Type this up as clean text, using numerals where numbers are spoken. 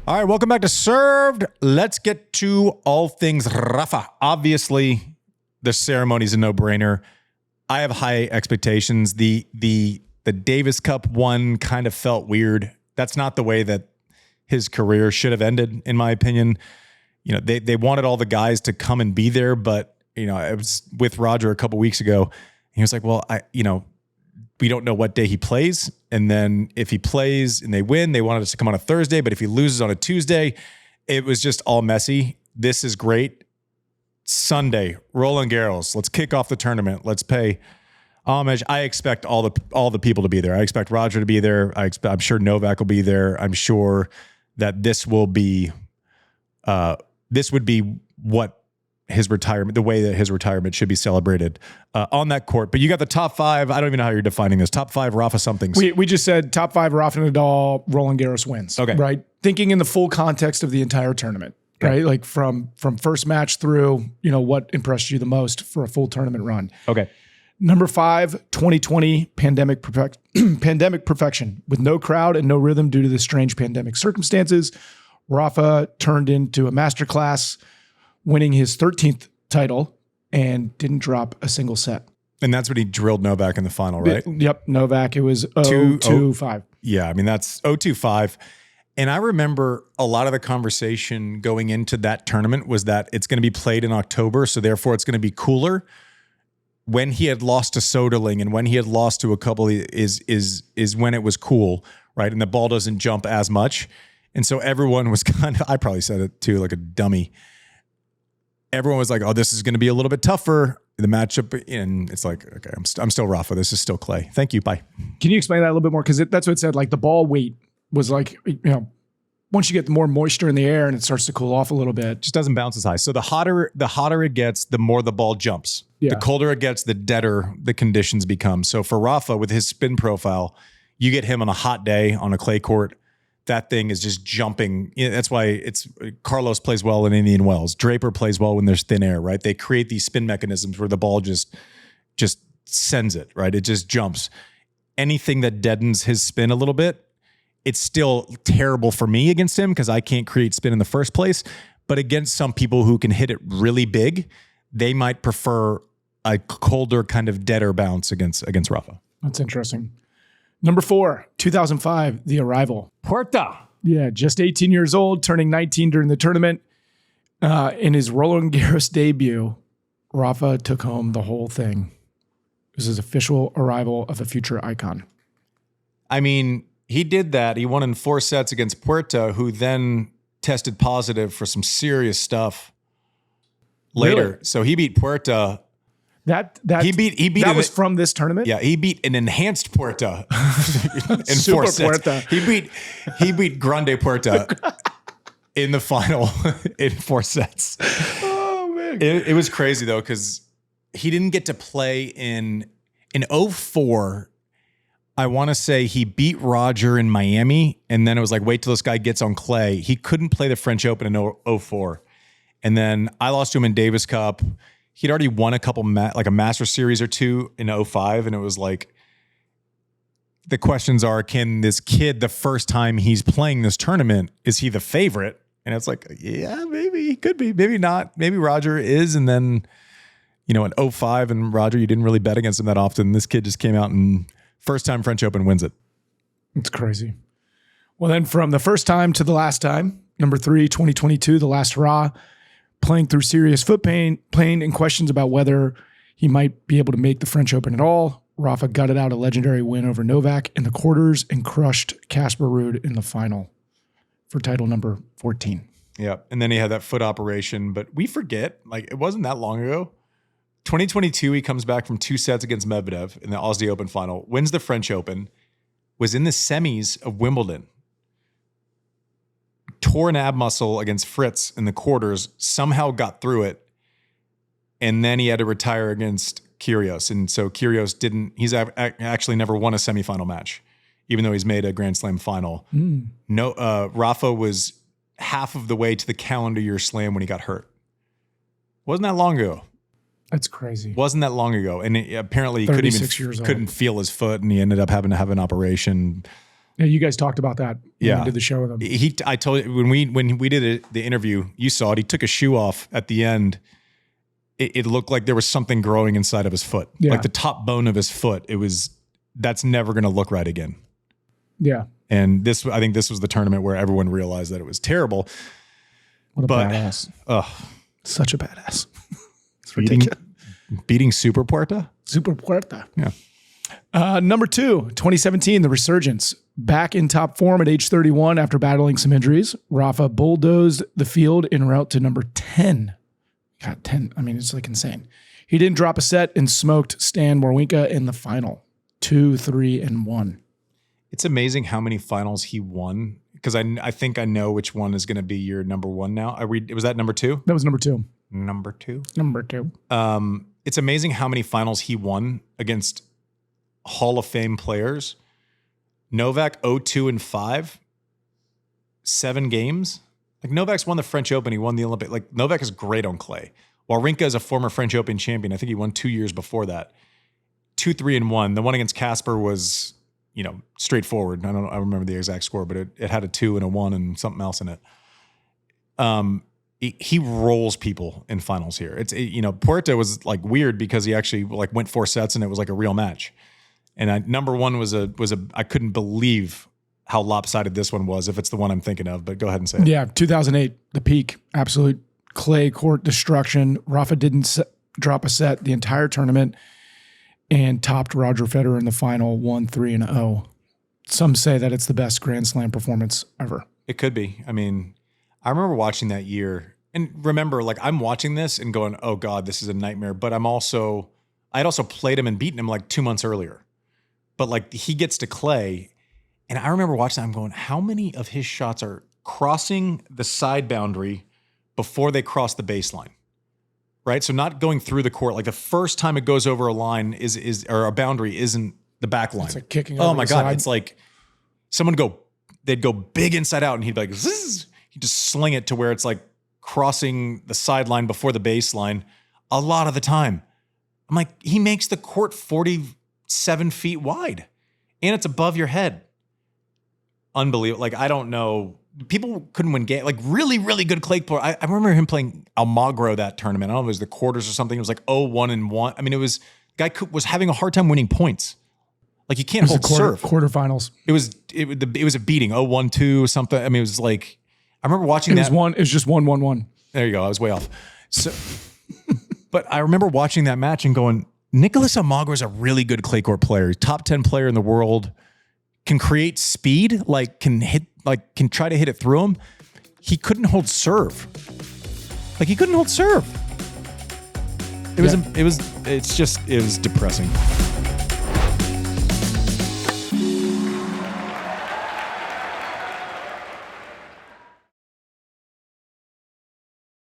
All right, welcome back to Served. Let's get to all things Rafa. Obviously, the ceremony's a no-brainer. I have high expectations. The Davis Cup one kind of felt weird. That's not the way that his career should have ended, in my opinion. You know, they wanted all the guys to come and be there, but you know, I was with Roger a couple weeks ago. He was like, "Well, we don't know what day he plays. And then if he plays and they win, they wanted us to come on a Thursday. But if he loses on a Tuesday, it was just all messy. This is great. Sunday, Roland Garros. Let's kick off the tournament. Let's pay homage. I expect all the people to be there. I expect Roger to be there. I'm sure Novak will be there. I'm sure that this would be what his retirement, the way that his retirement should be celebrated on that court. But you got the top five. I don't even know how you're defining this. Top five Rafa somethings. We just said top five Rafa Nadal, Roland Garros wins. Okay. Right? Thinking in the full context of the entire tournament. Okay. Right? Like from first match through, what impressed you the most for a full tournament run. Okay. Number 5, 2020 pandemic perfection. With no crowd and no rhythm due to the strange pandemic circumstances, Rafa turned into a masterclass, winning his 13th title and didn't drop a single set. And that's when he drilled Novak in the final, right? Yep. Novak, it was 0-2-5. Yeah, I mean, that's 0-2-5. And I remember a lot of the conversation going into that tournament was that it's going to be played in October, so therefore it's going to be cooler. When he had lost to Soderling and when he had lost to a couple is when it was cool, right? And the ball doesn't jump as much. And so everyone was I probably said it too, like a dummy. Everyone was like, oh, this is going to be a little bit tougher. The matchup, and it's like, okay, I'm still Rafa. This is still Clay. Thank you. Bye. Can you explain that a little bit more? Because that's what it said. Like the ball weight was like, once you get more moisture in the air and it starts to cool off a little bit, it just doesn't bounce as high. So the hotter it gets, the more the ball jumps. Yeah. The colder it gets, the deader the conditions become. So for Rafa, with his spin profile, you get him on a hot day on a clay court, that thing is just jumping. That's why Carlos plays well in Indian Wells. Draper plays well when there's thin air, right? They create these spin mechanisms where the ball just sends it, right? It just jumps. Anything that deadens his spin a little bit, it's still terrible for me against him because I can't create spin in the first place. But against some people who can hit it really big, they might prefer a colder, kind of deader bounce against Rafa. That's interesting. Number 4, 2005, the arrival. Puerta. Yeah, just 18 years old, turning 19 during the tournament. In his Roland Garros debut, Rafa took home the whole thing. This is official arrival of a future icon. I mean, he did that. He won in 4 sets against Puerta, who then tested positive for some serious stuff later. Really? So he beat Puerta. He beat that was from this tournament. Yeah, he beat an enhanced Puerta in Super 4 sets. Puerta. He beat Grande Puerta in the final in 4 sets. Oh man, it was crazy though because he didn't get to play in 04. I want to say he beat Roger in Miami, and then it was like, wait till this guy gets on clay. He couldn't play the French Open in 04, and then I lost to him in Davis Cup. He'd already won a couple, like a Master Series or 2 in 05. And it was like, the questions are, can this kid, the first time he's playing this tournament, is he the favorite? And it's like, yeah, maybe he could be, maybe not. Maybe Roger is. And then, in 05 and Roger, you didn't really bet against him that often. This kid just came out and first time French Open wins it. It's crazy. Well, then from the first time to the last time, number 3, 2022, the last hurrah. Playing through serious foot pain and questions about whether he might be able to make the French Open at all. Rafa gutted out a legendary win over Novak in the quarters and crushed Casper Ruud in the final for title number 14. Yeah, and then he had that foot operation, but we forget, like it wasn't that long ago. 2022, he comes back from 2 sets against Medvedev in the Aussie Open final, wins the French Open, was in the semis of Wimbledon. Tore an ab muscle against Fritz in the quarters, somehow got through it, and then he had to retire against Kyrgios. And so Kyrgios he's actually never won a semifinal match, even though he's made a Grand Slam final. Rafa was half of the way to the calendar year slam when he got hurt. Wasn't that long ago. That's crazy. Wasn't that long ago. And apparently he couldn't feel his foot, and he ended up having to have an operation. Yeah, you guys talked about that when we did the show with him. I told you when we did the interview, you saw it. He took his shoe off at the end. It looked like there was something growing inside of his foot, like the top bone of his foot. That's never going to look right again. Yeah. And I think this was the tournament where everyone realized that it was terrible. What a badass. Such a badass. It's ridiculous. Beating Super Puerta? Super Puerta. Yeah. Number 2, 2017, the resurgence. Back in top form at age 31 after battling some injuries, Rafa bulldozed the field en route to number 10. God, 10. I mean, it's like insane. He didn't drop a set and smoked Stan Wawrinka in the final. 2, 3, and 1. It's amazing how many finals he won, because I think I know which one is going to be your number 1 now. Was that number 2? That was number 2. Number 2? Number 2. It's amazing how many finals he won against Hall of Fame players. Novak 0-2 and 5, 7 games. Like Novak's won the French Open, he won the Olympic. Like Novak is great on clay. Wawrinka is a former French Open champion. I think he won 2 years before that. 2, 3, and 1. The one against Casper was, straightforward. I remember the exact score, but it had a 2 and a 1 and something else in it. He rolls people in finals here. Puerta was like weird because he actually like went 4 sets and it was like a real match. And number 1 was I couldn't believe how lopsided this one was, if it's the one I'm thinking of, but go ahead and say it. Yeah, 2008, the peak, absolute clay court destruction. Rafa didn't drop a set the entire tournament and topped Roger Federer in the final 1-3-0. Some say that it's the best Grand Slam performance ever. It could be. I mean, I remember watching that year, and remember, like I'm watching this and going, "Oh God, this is a nightmare." But I'd also played him and beaten him like 2 months earlier. But like he gets to clay, and I remember watching that, I'm going, "How many of his shots are crossing the side boundary before they cross the baseline?" Right, so not going through the court. Like the first time it goes over a line or a boundary isn't the back line. It's like kicking. Oh my God, it's like they'd go big inside out, and he'd be like, Zzz! He'd just sling it to where it's like crossing the sideline before the baseline a lot of the time. I'm like, he makes the court 47 feet wide, and it's above your head. Unbelievable. Like I don't know. People couldn't win game, like really, really good clay player. I remember him playing Almagro that tournament. I don't know if it was the quarters or something. It was like 0-1 and 1. I mean, guy was having a hard time winning points. Like you can't hold serve. Quarterfinals. It was a beating 0-1-2 something. I mean, it was like, I remember watching that. It was just 1-1-1. There you go. I was way off. So, but I remember watching that match and going, Nicolas Almagro is a really good clay court player. Top 10 player in the world. Can create speed, can try to hit it through him. He couldn't hold serve. Like he couldn't hold serve. It was depressing.